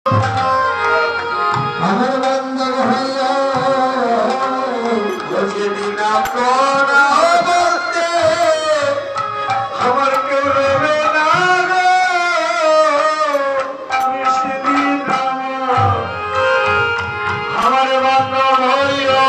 আমার বান্ধব হইয়া যেদিন আপনারা বলতে আমার কেউ রবে না গো, সেদিন আমার বান্ধব হইয়া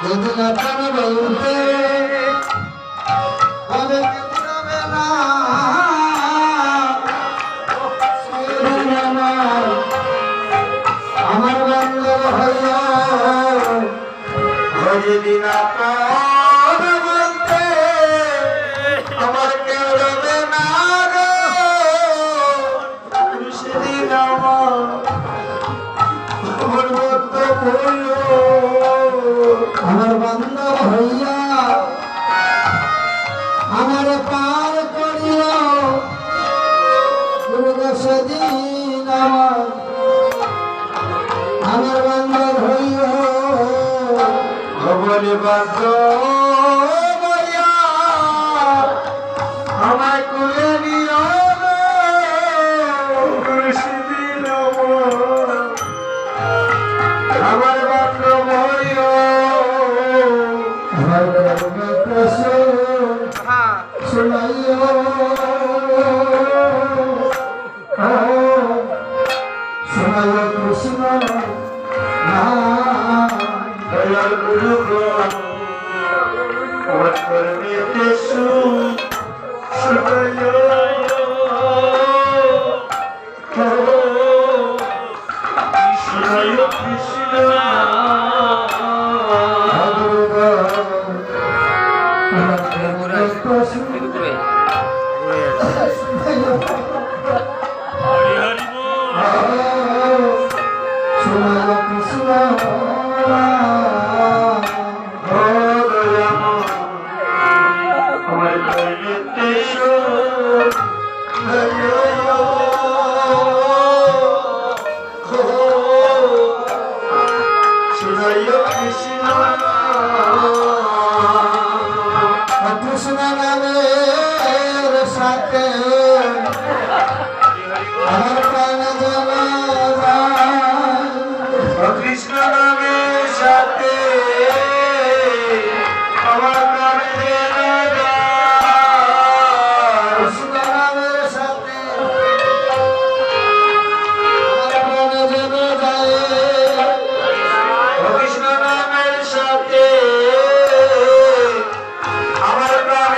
যেদিন আপনারা বলতে আমার কেউ রবে না, আমার বান্ধব হইয়া যেদিন আপনারা বলতে আমার কেউ রবে না গো, সেদিন আমার বান্ধব হইয়া আমার বান্ধব হইয়া আমার পার করিও সেদিন আমার বান্ধব হইয়া আমার বান্ধব হইয়া আমায় কুলে নিও সেদিন আমার বান্ধব হইয়া আমার শুনাইও শুনাইও কৃষ্ণ দয়াল গুরু আমার করতে শুনাইও শুনাইও কৃষ্ণ কৃষ্ণ নামের সাথে আমার প্রাণ কৃষ্ণ নামের সাথে আমার প্রাণ কৃষ্ণ নামের সাথে আমার প্রাণ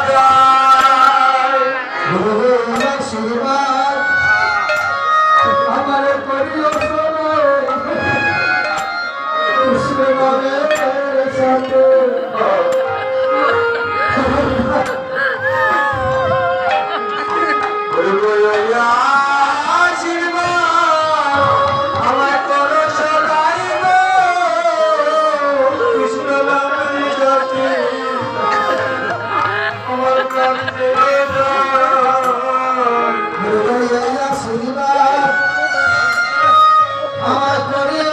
যায় কৃষ্ণ নামের সাথে আমার প্রাণে যেন যায় আশীর্বাদ আমার করিও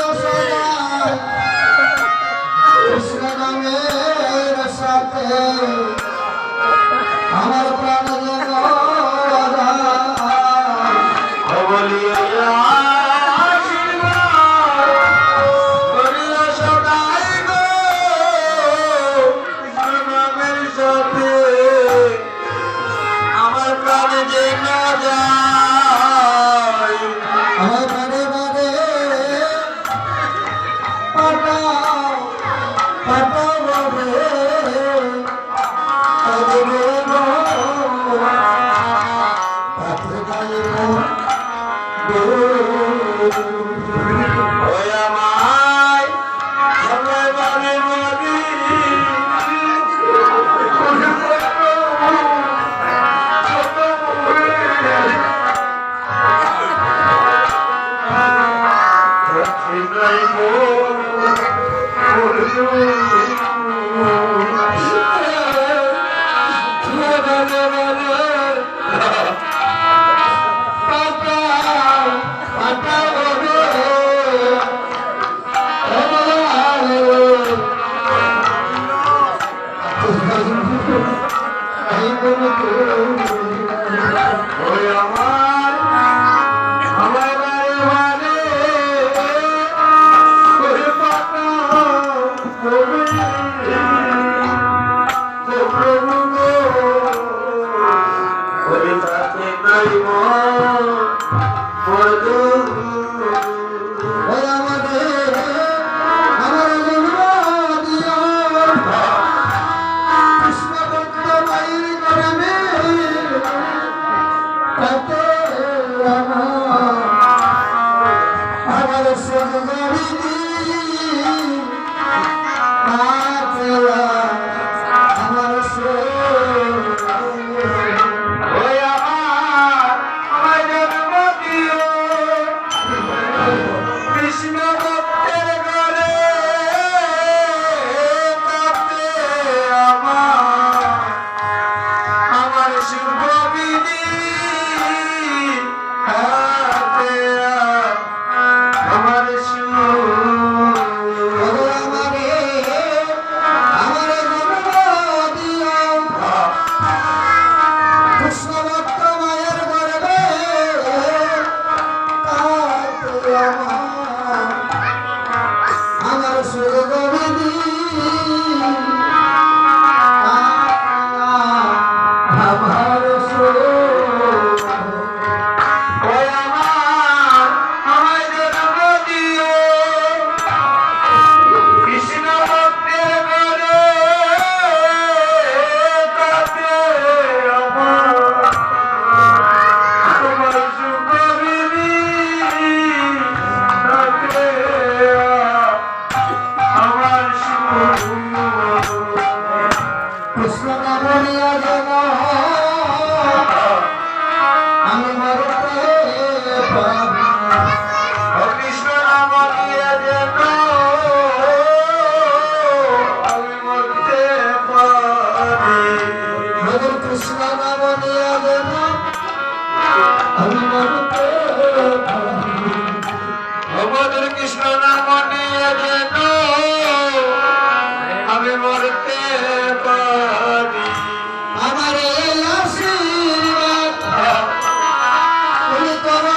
কৃষ্ণ নামের সাথে আমার প্রাণ আমার প্রাণে যে না যায় আমার প্রাণে মানে পাঠাও পাঠাও আমার সুন্দরী আমার ওই আমার জন্ম দিও কৃষ্ণ ভক্তের ঘরে কাঁদে আমার সুগবিনী হাতে আমার কৃষ্ণ নাম নিয়ে যেন আমি মরতে পারি আমার এই আশীর্বাদ তুমি করো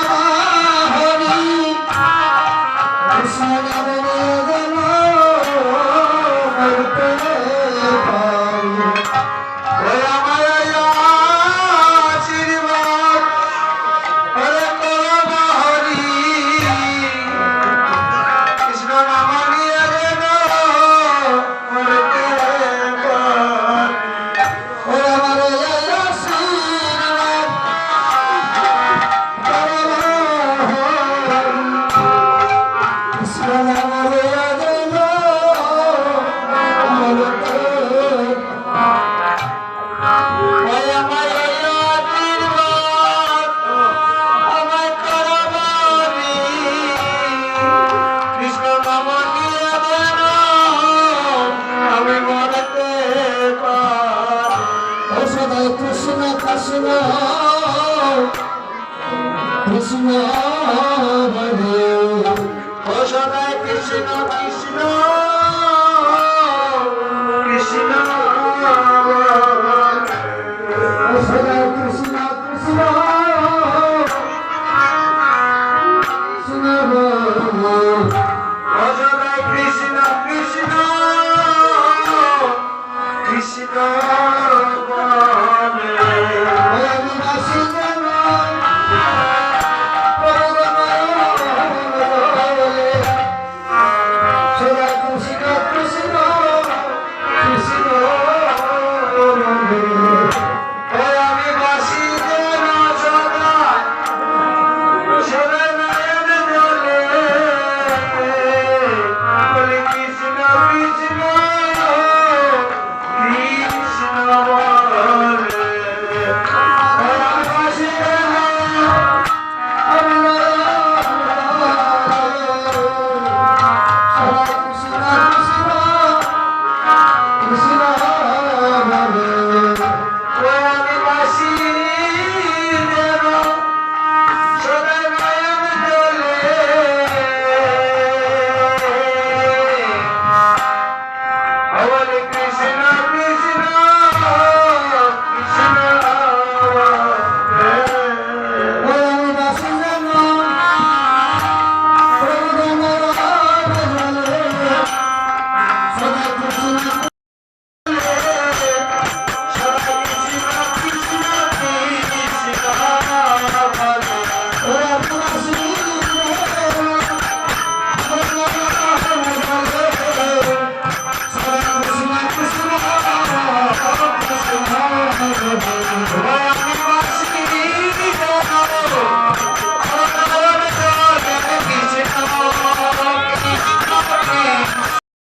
হরি কৃষ্ণ নাম নিয়ে যেন মরতে পারি ওই আমার এই আশীর্বাদ ওরে করো হরি কৃষ্ণ নাম নিয়ে যেন মরতে পারি ওই আমার এই আশীর্বাদ করো কৃষ্ণ নাম নিয়ে যেন মরতে ওই আমার এই আশীর্বাদ আমায় করো হরি কৃষ্ণ নাম নিয়ে যেন আমি মরতে পারি ও সদাই কৃষ্ণ কৃষ্ণ কৃষ্ণ হরে ও সদাই কৃষ্ণ কৃষ্ণ